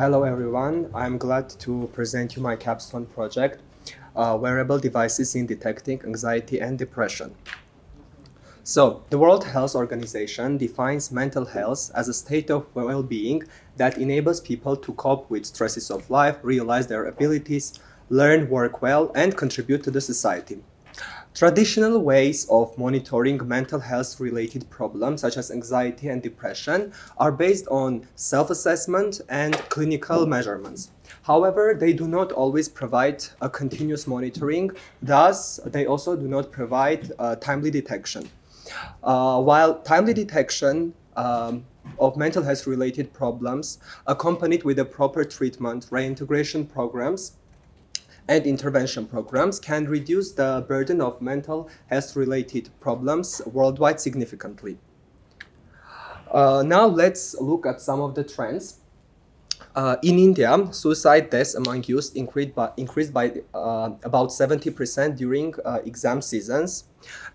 Hello everyone, I'm glad to present you my capstone project, Wearable Devices in Detecting Anxiety and Depression. So, the World Health Organization defines mental health as a state of well-being that enables people to cope with stresses of life, realize their abilities, learn, work well, and contribute to the society. Traditional ways of monitoring mental health-related problems such as anxiety and depression are based on self-assessment and clinical measurements. However, they do not always provide a continuous monitoring, thus they also do not provide timely detection. While timely detection of mental health-related problems accompanied with a proper treatment, reintegration programs, and intervention programs can reduce the burden of mental health-related problems worldwide significantly. Now let's look at some of the trends. In India, suicide deaths among youth increased by about 70% during exam seasons.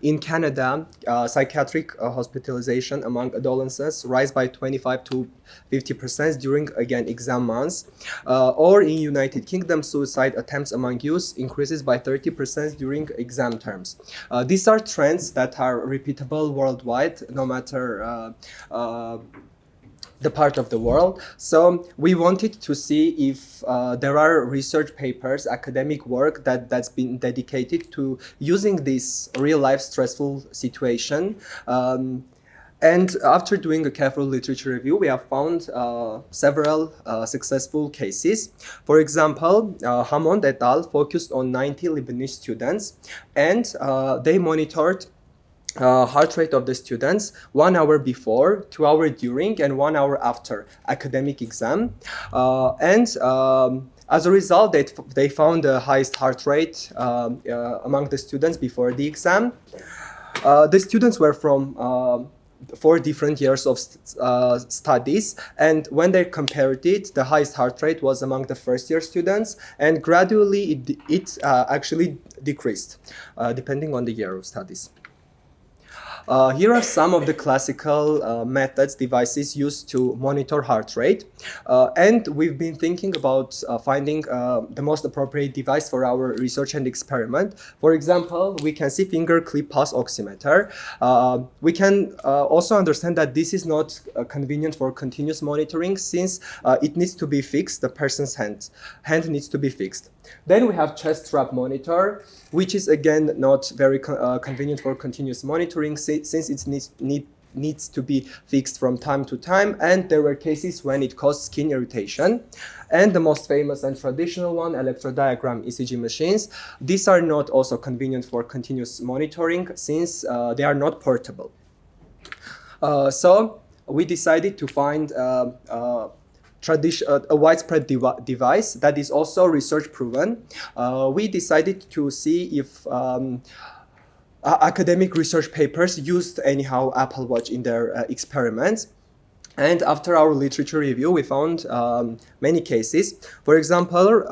In Canada, psychiatric hospitalization among adolescents rise by 25 to 50% during, again, exam months. Or in United Kingdom, suicide attempts among youth increases by 30% during exam terms. These are trends that are repeatable worldwide, no matter the part of the world. So we wanted to see if there are research papers, academic work that's been dedicated to using this real-life stressful situation. And after doing a careful literature review, we have found several successful cases. For example, Hammond et al. Focused on 90 Lebanese students, and they monitored heart rate of the students 1 hour before, 2 hours during, and 1 hour after academic exam. As a result, they found the highest heart rate among the students before the exam. The students were from 4 different years of studies, and when they compared it, the highest heart rate was among the first-year students, and gradually it actually decreased depending on the year of studies. Here are some of the classical methods, devices used to monitor heart rate. And we've been thinking about finding the most appropriate device for our research and experiment. For example, we can see finger clip pulse oximeter. We can also understand that this is not convenient for continuous monitoring, since it needs to be fixed. The person's hand needs to be fixed. Then we have chest strap monitor, which is again not very convenient for continuous monitoring, since it needs to be fixed from time to time, and there were cases when it caused skin irritation. And the most famous and traditional one, electrodiagram ECG machines. These are not also convenient for continuous monitoring, since they are not portable. So we decided to find a widespread device that is also research proven. We decided to see if academic research papers used anyhow Apple Watch in their experiments. And after our literature review, we found many cases. For example,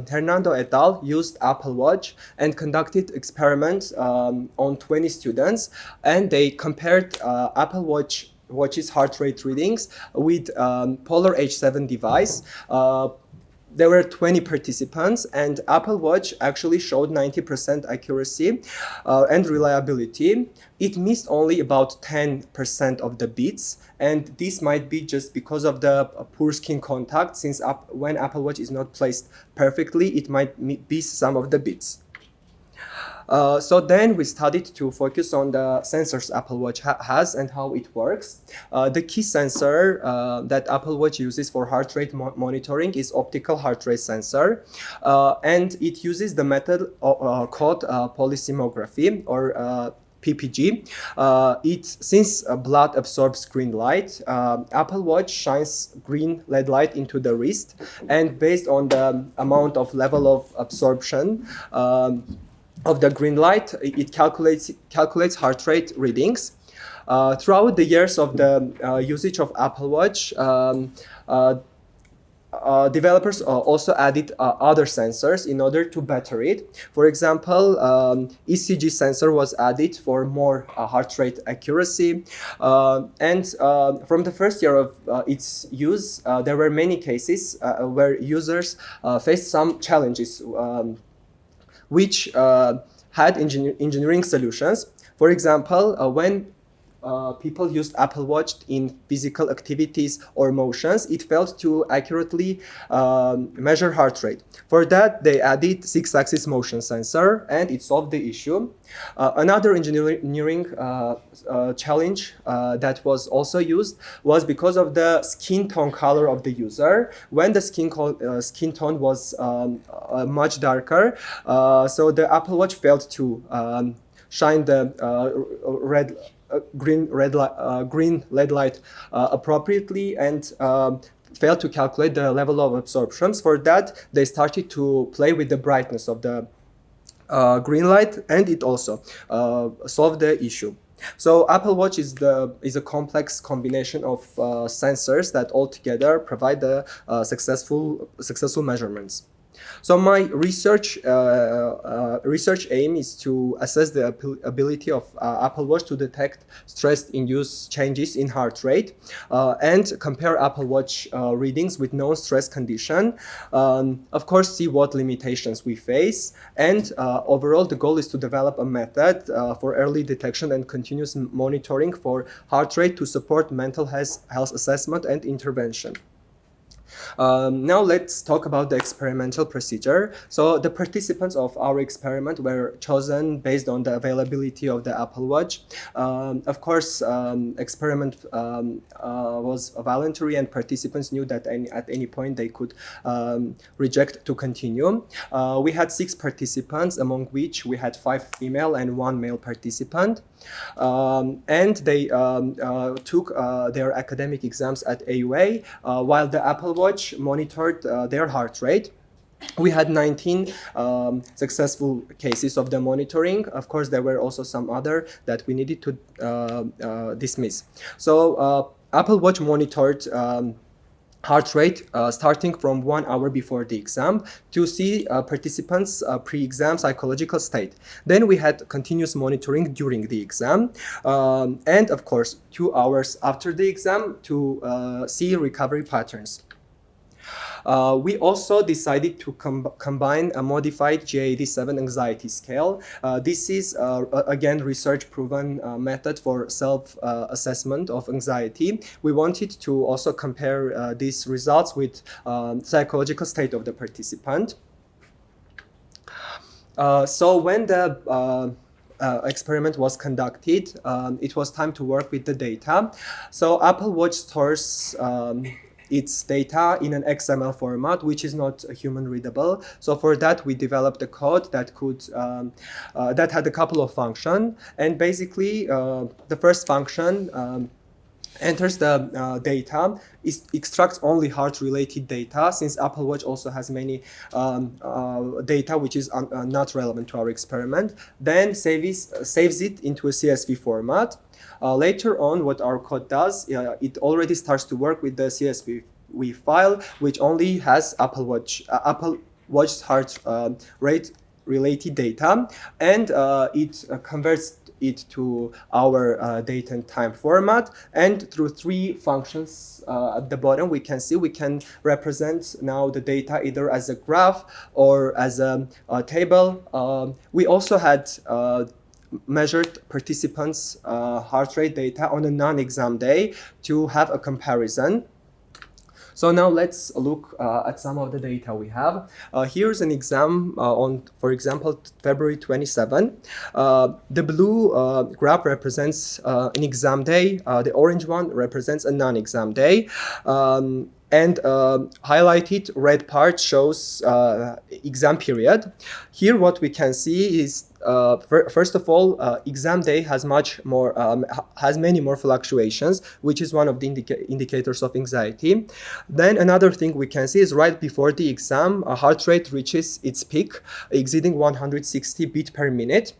Hernando et al. Used Apple Watch and conducted experiments on 20 students, and they compared Apple Watch's heart rate readings with Polar H7 device. There were 20 participants, and Apple Watch actually showed 90% accuracy and reliability. It missed only about 10% of the beats, and this might be just because of the poor skin contact, since when Apple Watch is not placed perfectly, it might miss some of the beats. So then we started to focus on the sensors Apple Watch has and how it works. The key sensor that Apple Watch uses for heart rate monitoring is optical heart rate sensor, and it uses the method called polysomnography, or PPG. Since blood absorbs green light, Apple Watch shines green LED light into the wrist, and based on the amount of level of absorption of the green light, it calculates heart rate readings. Throughout the years of the usage of Apple Watch, developers also added other sensors in order to better it. For example, ECG sensor was added for more heart rate accuracy. And from the first year of its use, there were many cases where users faced some challenges which had engineering solutions. For example, when people used Apple Watch in physical activities or motions, it failed to accurately measure heart rate. For that, they added 6-axis motion sensor, and it solved the issue. Another engineering challenge that was also used was because of the skin tone color of the user. When the skin tone was much darker, so the Apple Watch failed to shine the green LED light appropriately, and failed to calculate the level of absorptions. For that, they started to play with the brightness of the green light, and it also solved the issue. So Apple Watch is a complex combination of sensors that altogether provide the successful measurements. So my research aim is to assess the ability of Apple Watch to detect stress-induced changes in heart rate and compare Apple Watch readings with known stress condition. Of course, see what limitations we face, and overall the goal is to develop a method for early detection and continuous monitoring for heart rate to support mental health assessment and intervention. Now let's talk about the experimental procedure. So the participants of our experiment were chosen based on the availability of the Apple Watch. Of course, experiment was voluntary, and participants knew that at any point they could reject to continue. We had 6 participants, among which we had 5 female and 1 male participant. And they took their academic exams at AUA, while the Apple Watch monitored their heart rate. We had 19 successful cases of the monitoring. Of course, there were also some other that we needed to dismiss. So Apple Watch monitored heart rate starting from 1 hour before the exam to see participants' pre-exam psychological state. Then we had continuous monitoring during the exam, and of course 2 hours after the exam to see recovery patterns. We also decided to combine a modified GAD-7 anxiety scale. This is, again, research-proven method for self-assessment of anxiety. We wanted to also compare these results with psychological state of the participant. So when the experiment was conducted, it was time to work with the data. So Apple Watch stores its data in an XML format, which is not human readable. So for that, we developed a code that could that had a couple of functions, and basically the first function enters the data, extracts only heart-related data, since Apple Watch also has many data which is not relevant to our experiment. Then saves it into a CSV format. Later on, what our code does, it already starts to work with the CSV file, which only has Apple Watch's heart rate related data, and it converts it to our date and time format. And through 3 functions at the bottom, we can represent now the data either as a graph or as a table. We also had measured participants' heart rate data on a non-exam day to have a comparison. So now let's look at some of the data we have. Here's an exam on, for example, February 27. The blue graph represents an exam day. The orange one represents a non-exam day. And highlighted red part shows exam period. Here what we can see is first of all, exam day has many more fluctuations, which is one of the indicators of anxiety. Then another thing we can see is right before the exam, heart rate reaches its peak, exceeding 160 beats per minute.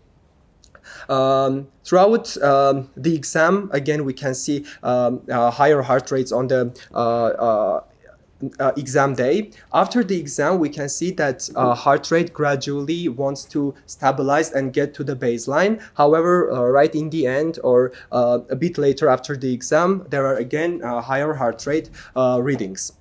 Throughout the exam, again, we can see higher heart rates on the exam day. After the exam, we can see that heart rate gradually wants to stabilize and get to the baseline. However, right in the end or a bit later after the exam, there are again higher heart rate readings.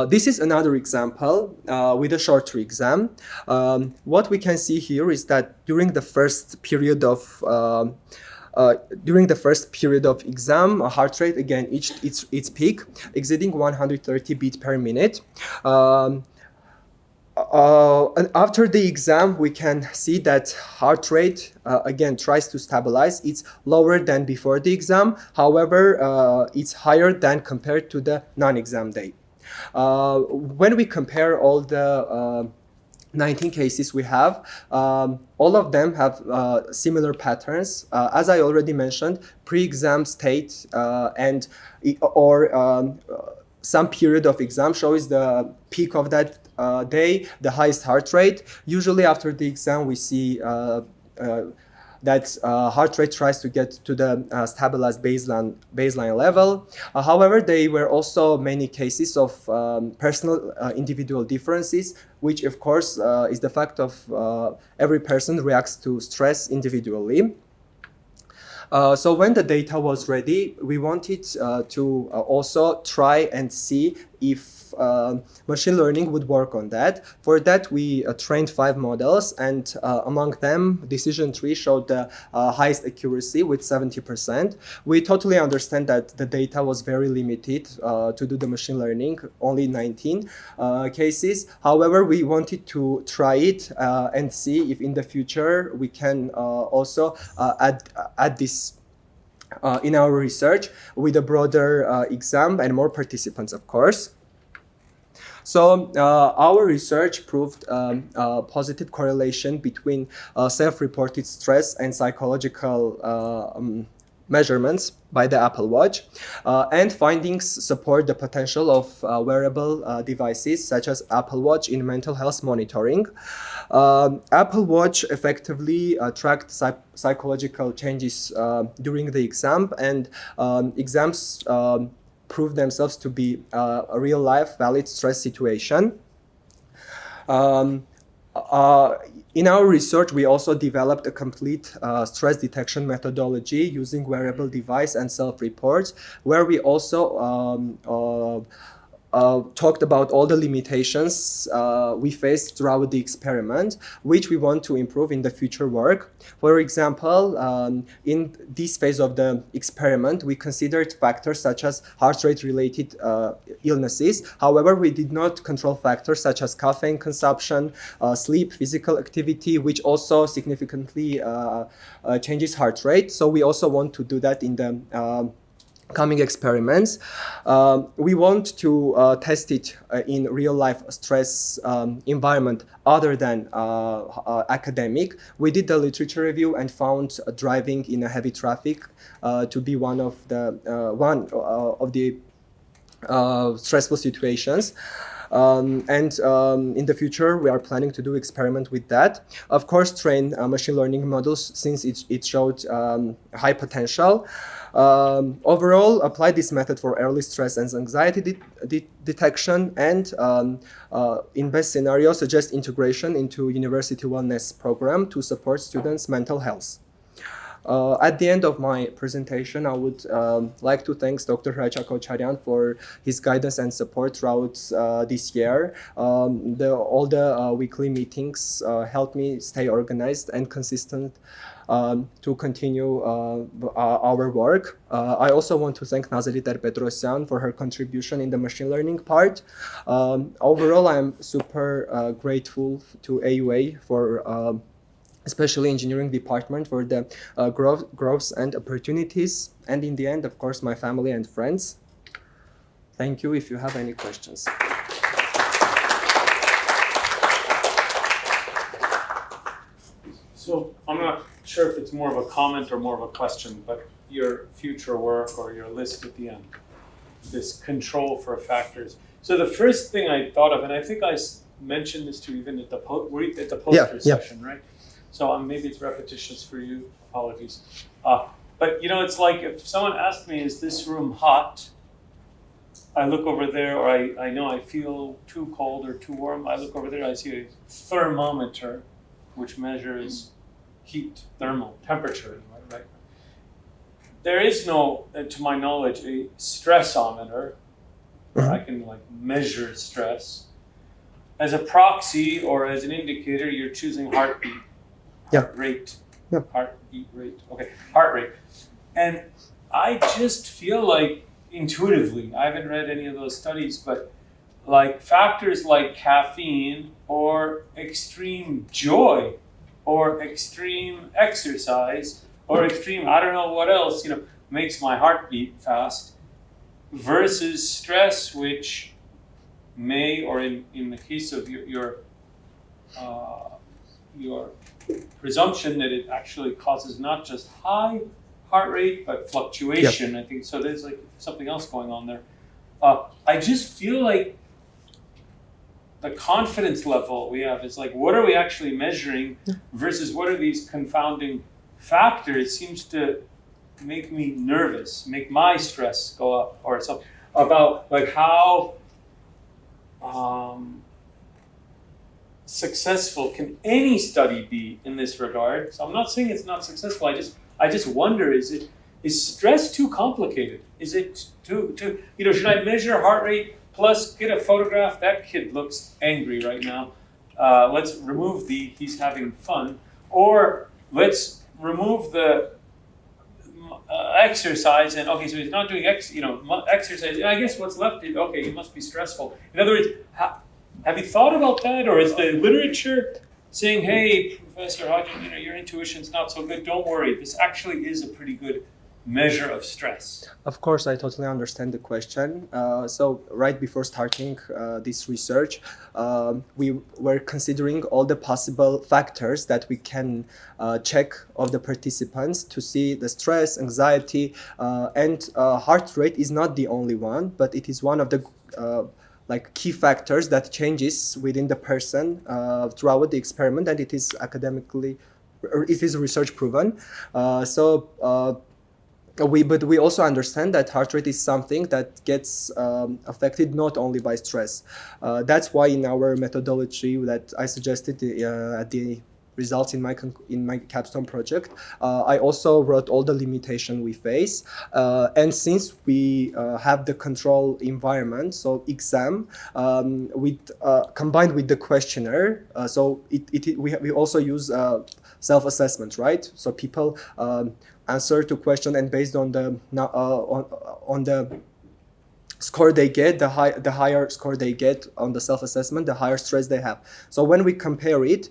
This is another example with a shorter exam. What we can see here is that during the first period of exam, heart rate again reached its peak, exceeding 130 beats per minute. And after the exam, we can see that heart rate again tries to stabilize. It's lower than before the exam. However, it's higher than compared to the non-exam day. When we compare all the 19 cases we have, all of them have similar patterns. As I already mentioned, pre-exam state some period of exam shows the peak of that day, the highest heart rate. Usually after the exam, we see that heart rate tries to get to the stabilized baseline level. However, there were also many cases of personal individual differences, which of course is the fact of every person reacts to stress individually. So when the data was ready, we wanted to also try and see if machine learning would work on that. For that, we trained 5 models, and among them, decision tree showed the highest accuracy with 70%. We totally understand that the data was very limited to do the machine learning, only 19 cases. However, we wanted to try it and see if in the future we can also add this in our research with a broader exam and more participants, of course. So our research proved a positive correlation between self-reported stress and psychological measurements by the Apple Watch, and findings support the potential of wearable devices such as Apple Watch in mental health monitoring. Apple Watch effectively tracked psychological changes during the exam, and exams proved themselves to be a real-life valid stress situation. In our research, we also developed a complete stress detection methodology using wearable device and self-reports, where we also talked about all the limitations we faced throughout the experiment, which we want to improve in the future work. For example, in this phase of the experiment, we considered factors such as heart rate related illnesses. However, we did not control factors such as caffeine consumption, sleep, physical activity, which also significantly changes heart rate. So we also want to do that in the coming experiments. We want to test it in real-life stress environment other than academic. We did the literature review and found driving in a heavy traffic to be one of the stressful situations. In the future, we are planning to do experiment with that. Of course, train machine learning models since it showed high potential. Overall, apply this method for early stress and anxiety detection, and in best scenario, suggest integration into university wellness program to support students' mental health. At the end of my presentation, I would like to thank Dr. Harutyunyan for his guidance and support throughout this year. All the weekly meetings helped me stay organized and consistent to continue our work. I also want to thank Nazeli Terpetrosyan for her contribution in the machine learning part. Overall, I'm super grateful to AUA for especially engineering department for the growth and opportunities, and in the end, of course, my family and friends. Thank you. If you have any questions. So I'm not sure if it's more of a comment or more of a question, but your future work or your list at the end, this control for factors. So the first thing I thought of, and I think I mentioned this to you even at the poster session, right? So maybe it's repetitious for you, apologies. But you know, it's like if someone asked me, is this room hot? I look over there, or I know I feel too cold or too warm. I look over there, I see a thermometer, which measures heat, thermal temperature, right? There is no, to my knowledge, a stressometer where I can like measure stress. As a proxy or as an indicator, you're choosing heartbeat, rate, heartbeat rate. Okay, heart rate. And I just feel like intuitively, I haven't read any of those studies, but like factors like caffeine or extreme joy or extreme exercise or extreme, I don't know what else, makes my heart beat fast versus stress, which may, or in the case of your presumption that it actually causes not just high heart rate but fluctuation. I think so. There's like something else going on there. I just feel like the confidence level we have is like, what are we actually measuring versus what are these confounding factors? Seems to make me nervous, make my stress go up, or something about like how successful can any study be in this regard. So I'm not saying it's not successful. I just wonder, is stress too complicated? Is it too should I measure heart rate plus get a photograph? That kid looks angry right now. Let's remove he's having fun, or let's remove the exercise, and okay, so he's not doing exercise. I guess what's left is, okay, he must be stressful. In other words, have you thought about that, or is the literature saying, hey, Professor Hodgson, your intuition's not so good, don't worry, this actually is a pretty good measure of stress? Of course, I totally understand the question. So right before starting this research, we were considering all the possible factors that we can check of the participants to see the stress, anxiety, and heart rate is not the only one, but it is one of the key factors that changes within the person throughout the experiment, and it is research proven. But we also understand that heart rate is something that gets affected not only by stress. That's why in our methodology that I suggested at the results in my capstone project, I also wrote all the limitation we face. And since we have the control environment, so exam, combined with the questionnaire, so we also use self-assessment, right? So people answer to question, and based on the score they get, the higher score they get on the self-assessment, the higher stress they have. So when we compare it,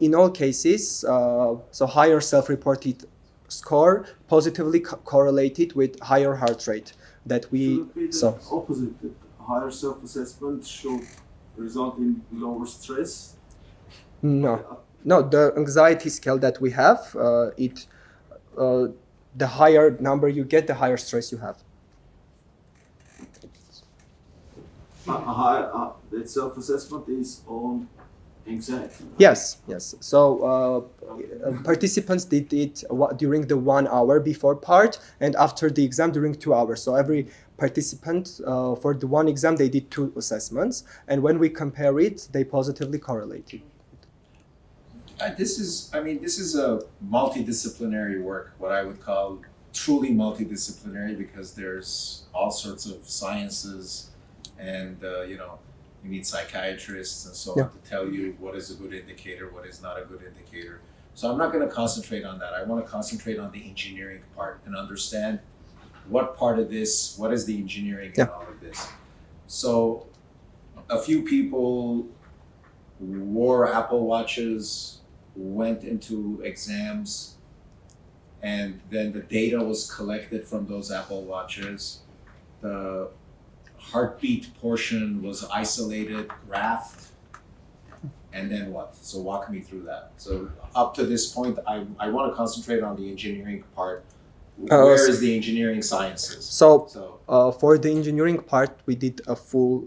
in all cases, so higher self-reported score positively correlated with higher heart rate that we saw. Opposite, higher self-assessment should result in lower stress? No, the anxiety scale that we have, the higher number you get, the higher stress you have. That self-assessment is on anxiety. Yes. So participants did it during the 1 hour before part, and after the exam during 2 hours. So every participant for the one exam they did 2 assessments, and when we compare it, they positively correlated. This is a multidisciplinary work, what I would call truly multidisciplinary, because there's all sorts of sciences, and you need psychiatrists and so on to tell you what is a good indicator, what is not a good indicator. So I'm not going to concentrate on that. I want to concentrate on the engineering part and understand what part of this, what is the engineering in all of this. So a few people wore Apple Watches, went into exams, and then the data was collected from those Apple Watches. The heartbeat portion was isolated, graphed, and then what? So walk me through that. So up to this point, I want to concentrate on the engineering part. Where is the engineering sciences? So for the engineering part, we did a full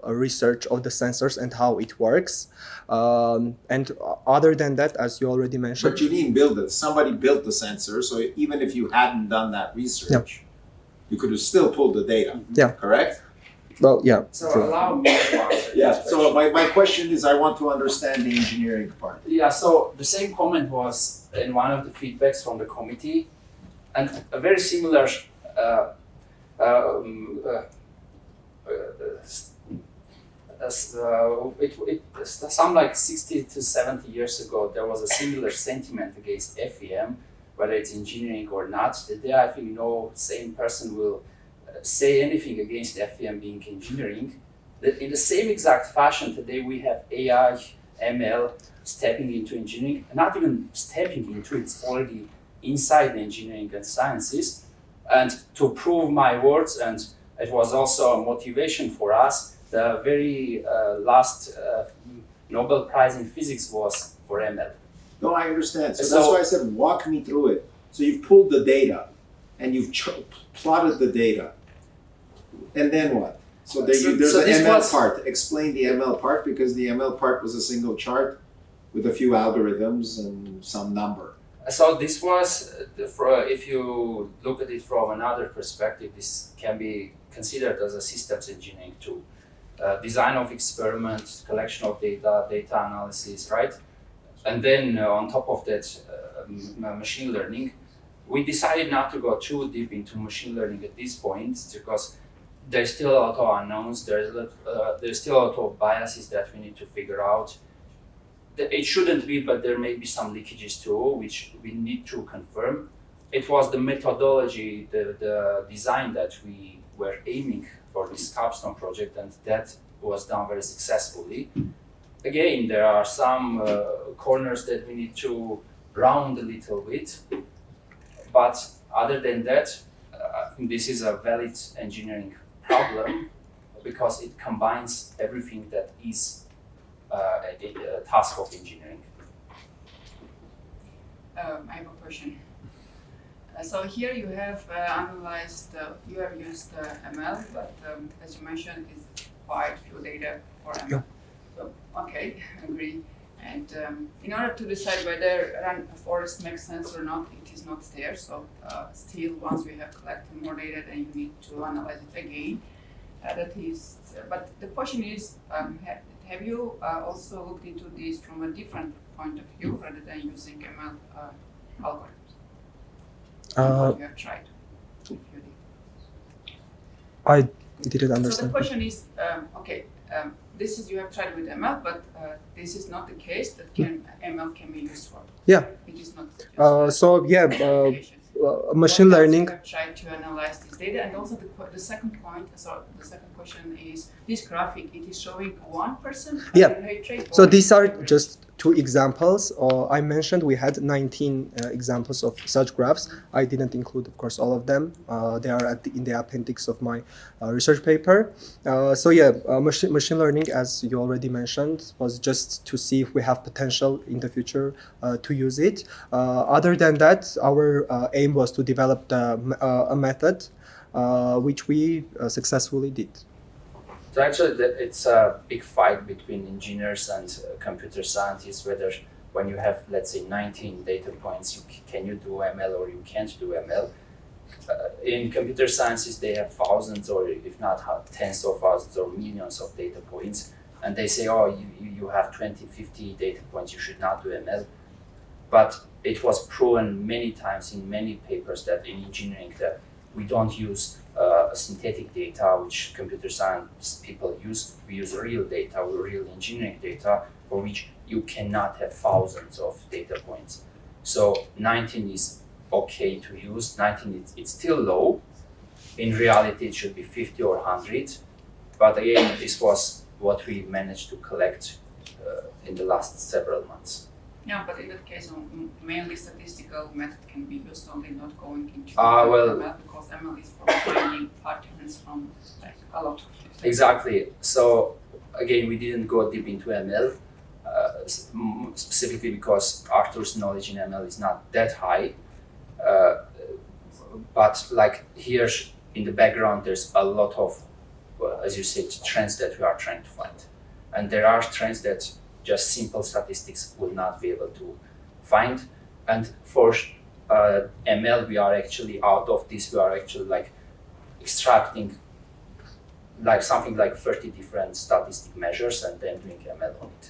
research of the sensors and how it works. And other than that, as you already mentioned. But you didn't build it. Somebody built the sensor. So even if you hadn't done that research, You could have still pulled the data. Yeah. Correct? Well, yeah. So true. allow me to answer. Yeah. this So question. my question is, I want to understand the engineering part. Yeah, so the same comment was in one of the feedbacks from the committee, and a very similar some like 60 to 70 years ago, there was a similar sentiment against FEM, whether it's engineering or not. Today, I think no sane person will say anything against FEM being engineering. In the same exact fashion, today we have AI, ML stepping into engineering, not even stepping into, it's already inside engineering and sciences. And to prove my words, and it was also a motivation for us, the very last Nobel Prize in Physics was for ML. No, I understand. So So- that's why I said, walk me through it. So you've pulled the data, and you've plotted the data, and then what? So, there's So the this ML was- part. Explain the ML part, because the ML part was a single chart with a few algorithms and some number. So this was, if you look at it from another perspective, this can be considered as a systems engineering tool. Design of experiments, collection of data, data analysis, right? And then on top of that, machine learning. We decided not to go too deep into machine learning at this point because there's still a lot of unknowns. There's still a lot of biases that we need to figure out. It shouldn't be, but there may be some leakages too, which we need to confirm. It was the methodology, the design that we were aiming for this capstone project, and that was done very successfully. Again, there are some corners that we need to round a little bit, but other than that, I think this is a valid engineering problem because it combines everything that is a task of engineering. I have a question. So here you have analyzed, you have used ML, but as you mentioned, it's quite few data for ML. Yeah. So, okay, agree. And in order to decide whether run a forest makes sense or not, it is not there. So still, once we have collected more data, then you need to analyze it again. That is, but the question is, have you also looked into this from a different point of view rather than using ML algorithms? You have tried. If you did. I didn't So understand. the question is, this is you have tried with ML, but this is not the case that ML can be used for. Yeah. It is not. Just, applications. Machine What else learning. You have tried to analyze this data, and also the second point. So the second question is this graphic. It is showing one person. Yeah. Rate rate So or these are average? just two examples. I mentioned we had 19 examples of such graphs. I didn't include, of course, all of them. They are in the appendix of my research paper. Machine learning, as you already mentioned, was just to see if we have potential in the future to use it. Other than that, our aim was to develop a method which we successfully did. So actually, it's a big fight between engineers and computer scientists whether when you have, let's say, 19 data points, can you do ML or you can't do ML. In computer sciences, they have thousands or if not tens of thousands or millions of data points. And they say, oh, you have 20, 50 data points, you should not do ML. But it was proven many times in many papers that in engineering that we don't use synthetic data, which computer science people use. We use real data, real engineering data, for which you cannot have thousands of data points. So 19 is okay to use. 19 it's still low. In reality, it should be 50 or 100. But again, this was what we managed to collect in the last several months. Yeah, but in that case, mainly statistical method can be used, only not going into well- ML, because ML is for finding patterns from like a lot of things. Exactly. So again, we didn't go deep into ML, specifically because Artur's knowledge in ML is not that high. But like here in the background, there's a lot of, as you said, trends that we are trying to find. And there are trends that just simple statistics will not be able to find. And for ML, we are actually out of this. We are actually like extracting like something like 30 different statistic measures and then doing ML on it.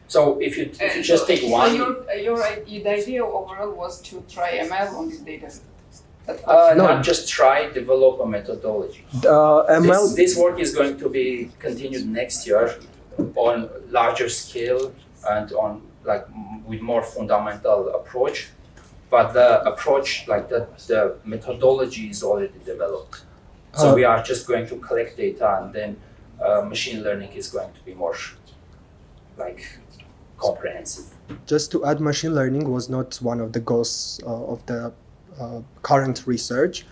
So if you just take one. So the idea overall was to try ML on this data. No. Not just try, develop a methodology. ML. This work is going to be continued next year on larger scale and on like with more fundamental approach. But the approach, like the methodology is already developed. So we are just going to collect data and then machine learning is going to be more like comprehensive. Just to add, machine learning was not one of the goals of the current research.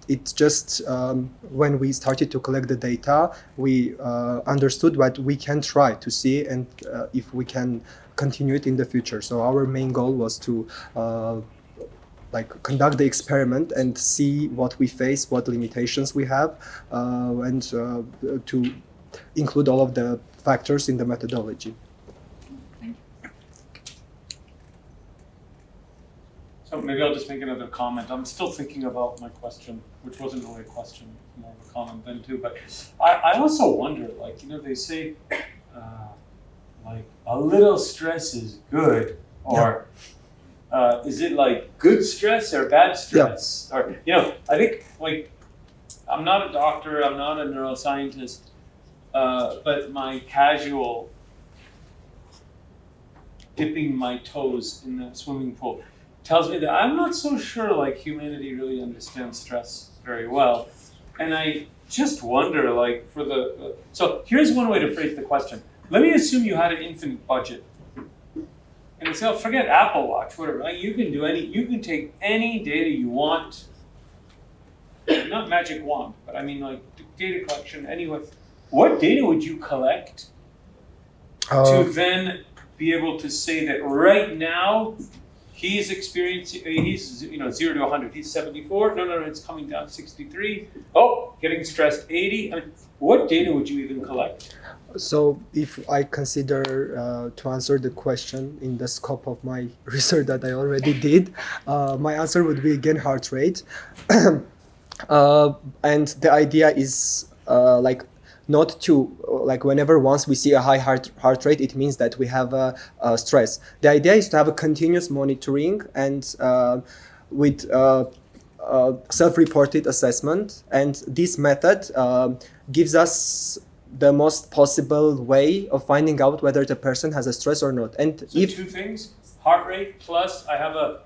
It's just when we started to collect the data, we understood what we can try to see and if we can continue it in the future. So our main goal was to like conduct the experiment and see what we face, what limitations we have, and to include all of the factors in the methodology. So maybe I'll just make another comment. I'm still thinking about my question, which wasn't really a question, more of a comment then too. But I also wonder, like, you know, they say like a little stress is good, or is it like good stress or bad stress? Yeah. Or, you know, I think like I'm not a doctor, I'm not a neuroscientist, but my casual dipping my toes in the swimming pool tells me that I'm not so sure like humanity really understands stress very well. And I just wonder like for the, so here's one way to phrase the question. Let me assume you had an infinite budget. And I say, oh, forget Apple Watch, whatever. Like, you can take any data you want, not magic wand, but I mean like data collection anyway. What data would you collect to then be able to say that right now he's experiencing, he's 0 to 100, he's 74, no, it's coming down to 63, oh, getting stressed 80. I mean, what data would you even collect? So if I consider to answer the question in the scope of my research that I already did, my answer would be again heart rate. And the idea is like not to, like whenever once we see a high heart rate, it means that we have a stress. The idea is to have a continuous monitoring and with self-reported assessment. And this method gives us the most possible way of finding out whether the person has a stress or not. And so if two things, heart rate plus I have a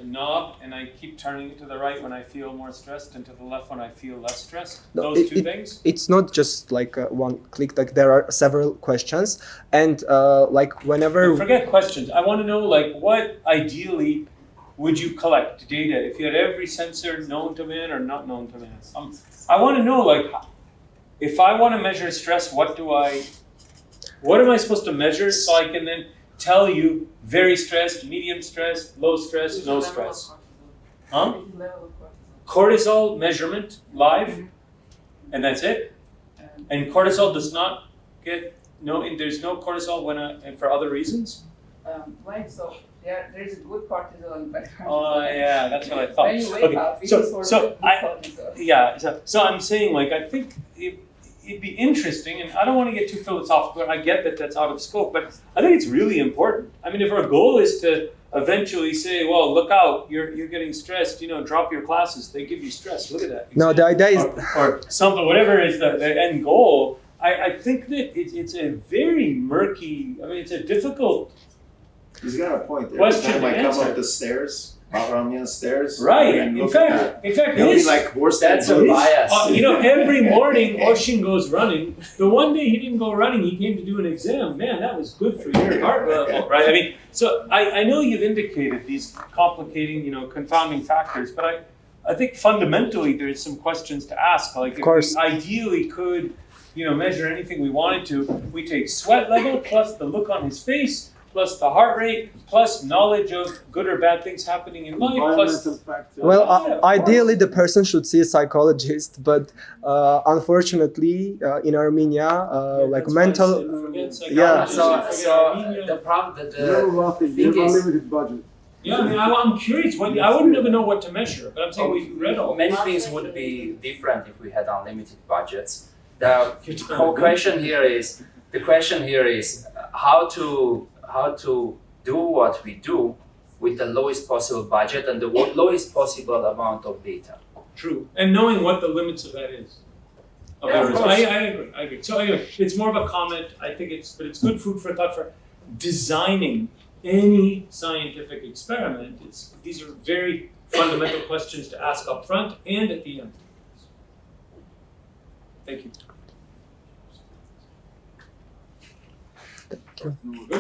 knob and I keep turning it to the right when I feel more stressed and to the left when I feel less stressed. No, those two things? It's not just like one click, like there are several questions and like whenever... Forget questions. I want to know like what ideally would you collect data if you had every sensor known to man or not known to man? I want to know like if I want to measure stress, what am I supposed to measure so I can then tell you very stressed, medium stressed, low stress, no stress. Huh? Cortisol measurement live, and that's it. And cortisol does not get there's no cortisol and for other reasons. Right. So there's a good cortisol and bad cortisol. Oh yeah, that's what I thought. When you wake up, so I'm saying like I think it'd be interesting, and I don't want to get too philosophical. I get that that's out of scope, but I think it's really important. I mean, if our goal is to eventually say, well, look out, you're getting stressed, drop your classes, they give you stress, look at that. No, the idea is... Or something, whatever is the end goal, I think that it's a very murky, it's a difficult He's got a point. Every question time I come answer. up the stairs, Bahramyan stairs, right. and In look at fact, that. It'll be like worse than That's a Buddhist. bias. every morning Oshin goes running. The one day he didn't go running, he came to do an exam. Man, that was good for your heart level, right? I mean, so I know you've indicated these complicating, confounding factors, but I think fundamentally there's some questions to ask. Like, if we ideally could, measure anything we wanted to, we take sweat level plus the look on his face, plus the heart rate, plus knowledge of good or bad things happening in life, plus... Well, ideally the person should see a psychologist, but unfortunately in Armenia, like mental... So the problem that the thing is, limited budget. Yeah, I mean, I'm curious. I wouldn't even know what to measure, but I'm saying we read all. Many things would be different if we had unlimited budgets. The question here is how to do what we do with the lowest possible budget and the lowest possible amount of data. True, and knowing what the limits of that is. Yeah, of course. I agree. So anyway, it's more of a comment. I think it's good food for thought for designing any scientific experiment. These are very fundamental questions to ask up front and at the end. Thank you. Good.